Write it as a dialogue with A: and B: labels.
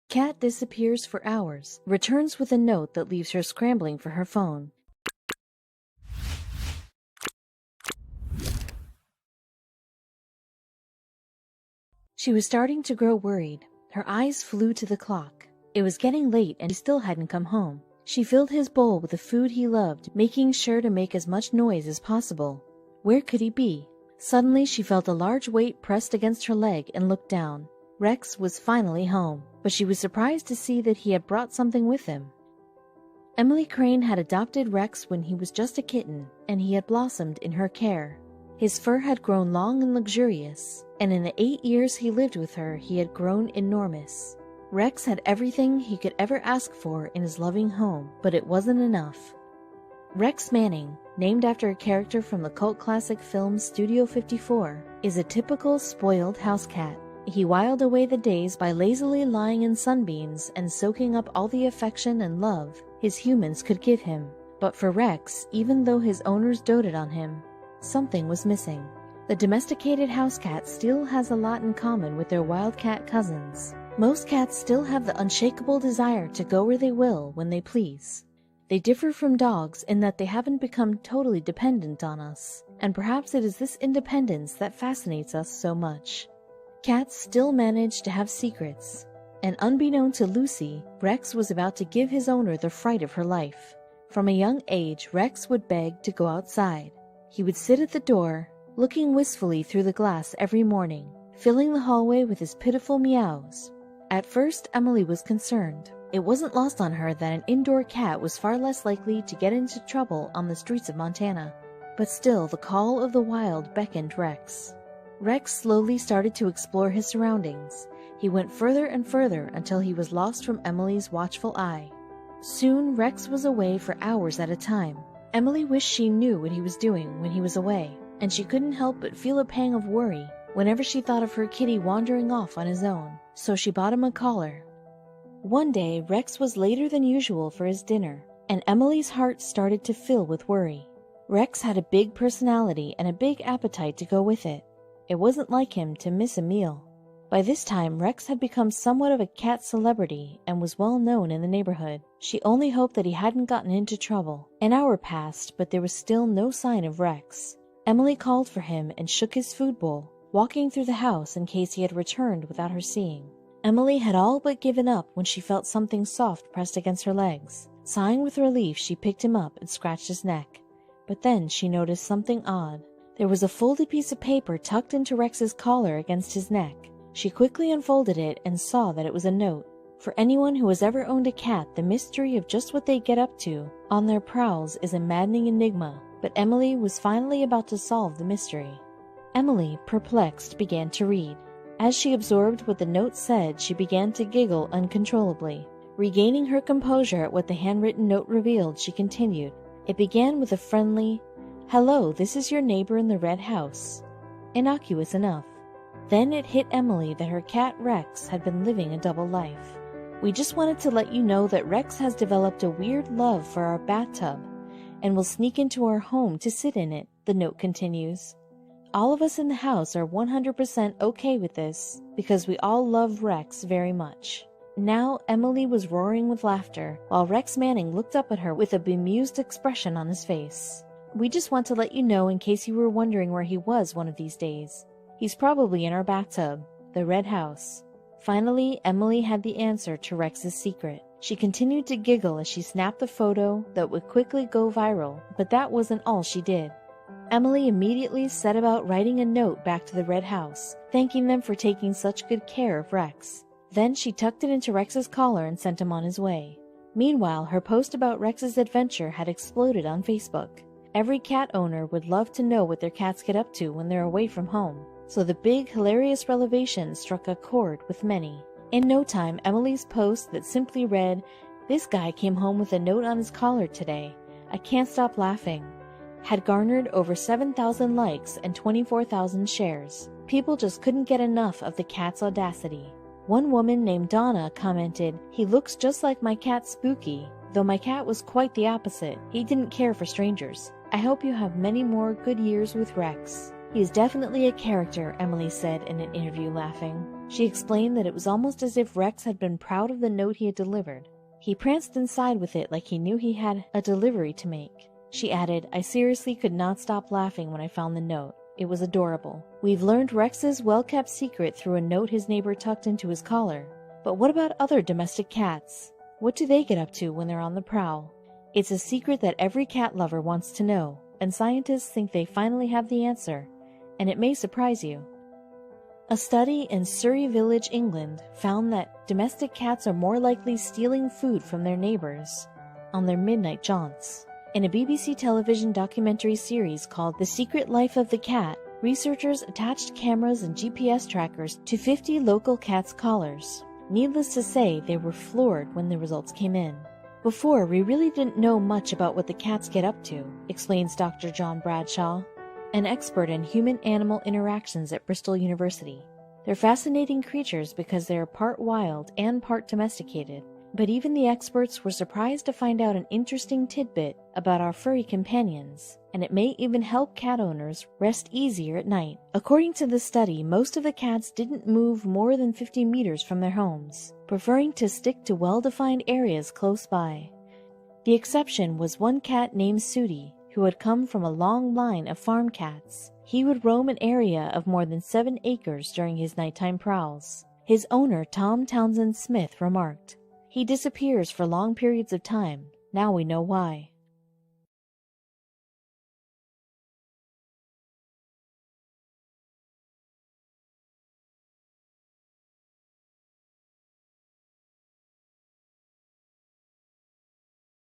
A: Cat disappears for hours, returns with a note that leaves her scrambling for her phone. She was starting to grow worried. Her eyes flew to the clock. It was getting late and he still hadn't come home. She filled his bowl with the food he loved, making sure to make as much noise as possible. Where could he be? Suddenly she felt a large weight pressed against her leg and looked down. Rex was finally home, but she was surprised to see that he had brought something with him. Emily Crane had adopted Rex when he was just a kitten, and he had blossomed in her care. His fur had grown long and luxurious, and in the 8 years he lived with her, he had grown enormous. Rex had everything he could ever ask for in his loving home, but it wasn't enough. Rex Manning, named after a character from the cult classic film Studio 54, is a typical spoiled house cat. He whiled away the days by lazily lying in sunbeams and soaking up all the affection and love his humans could give him. But for Rex, even though his owners doted on him, something was missing. The domesticated house cat still has a lot in common with their wildcat cousins. Most cats still have the unshakable desire to go where they will when they please. They differ from dogs in that they haven't become totally dependent on us, and perhaps it is this independence that fascinates us so much. Cats still manage to have secrets, and unbeknown to Lucy, Rex was about to give his owner the fright of her life. From a young age, Rex would beg to go outside. He would sit at the door, looking wistfully through the glass every morning, filling the hallway with his pitiful meows. At first, Emily was concerned. It wasn't lost on her that an indoor cat was far less likely to get into trouble on the streets of Montana. But still, the call of the wild beckoned Rex. Rex slowly started to explore his surroundings. He went further and further until he was lost from Emily's watchful eye. Soon, Rex was away for hours at a time. Emily wished she knew what he was doing when he was away, and she couldn't help but feel a pang of worry whenever she thought of her kitty wandering off on his own, so she bought him a collar. One day, Rex was later than usual for his dinner, and Emily's heart started to fill with worry. Rex had a big personality and a big appetite to go with it. It wasn't like him to miss a meal. By this time, Rex had become somewhat of a cat celebrity and was well known in the neighborhood. She only hoped that he hadn't gotten into trouble. An hour passed, but there was still no sign of Rex. Emily called for him and shook his food bowl, walking through the house in case he had returned without her seeing. Emily had all but given up when she felt something soft pressed against her legs. Sighing with relief, she picked him up and scratched his neck. But then she noticed something odd. There was a folded piece of paper tucked into Rex's collar against his neck. She quickly unfolded it and saw that it was a note. For anyone who has ever owned a cat, the mystery of just what they get up to on their prowls is a maddening enigma, but Emily was finally about to solve the mystery. Emily, perplexed, began to read. As she absorbed what the note said, she began to giggle uncontrollably. Regaining her composure at what the handwritten note revealed, she continued. It began with a friendly, "Hello, this is your neighbor in the red house." Innocuous enough. Then it hit Emily that her cat Rex had been living a double life. "We just wanted to let you know that Rex has developed a weird love for our bathtub and will sneak into our home to sit in it," the note continues. "All of us in the house are 100% okay with this because we all love Rex very much." Now Emily was roaring with laughter, while Rex Manning looked up at her with a bemused expression on his face. "We just want to let you know in case you were wondering where he was one of these days. He's probably in our bathtub, the red house." Finally, Emily had the answer to Rex's secret. She continued to giggle as she snapped the photo that would quickly go viral, but that wasn't all she did. Emily immediately set about writing a note back to the red house, thanking them for taking such good care of Rex. Then she tucked it into Rex's collar and sent him on his way. Meanwhile, her post about Rex's adventure had exploded on Facebook. Every cat owner would love to know what their cats get up to when they're away from home, so the big, hilarious revelation struck a chord with many. In no time, Emily's post that simply read, "This guy came home with a note on his collar today. I can't stop laughing," had garnered over 7,000 likes and 24,000 shares. People just couldn't get enough of the cat's audacity. One woman named Donna commented, "He looks just like my cat Spooky, though my cat was quite the opposite. He didn't care for strangers. I hope you have many more good years with Rex. He is definitely a character," Emily said in an interview, laughing. She explained that it was almost as if Rex had been proud of the note he had delivered. He pranced inside with it like he knew he had a delivery to make. She added, "I seriously could not stop laughing when I found the note. It was adorable. We've learned Rex's well-kept secret through a note his neighbor tucked into his collar. But what about other domestic cats? What do they get up to when they're on the prowl? It's a secret that every cat lover wants to know, and scientists think they finally have the answer, and it may surprise you." A study in Surrey Village, England, found that domestic cats are more likely stealing food from their neighbors on their midnight jaunts. In a BBC television documentary series called The Secret Life of the Cat, researchers attached cameras and GPS trackers to 50 local cats' collars. Needless to say, they were floored when the results came in. "Before, we really didn't know much about what the cats get up to," explains Dr. John Bradshaw, an expert in human-animal interactions at Bristol University. "They're fascinating creatures because they are part wild and part domesticated. But even the experts were surprised to find out an interesting tidbit about our furry companions, and it may even help cat owners rest easier at night." According to the study, most of the cats didn't move more than 50 meters from their homes, preferring to stick to well-defined areas close by. The exception was one cat named Sooty, who had come from a long line of farm cats. He would roam an area of more than 7 acres during his nighttime prowls. His owner, Tom Townsend Smith, remarked, "He disappears for long periods of time. Now we know why."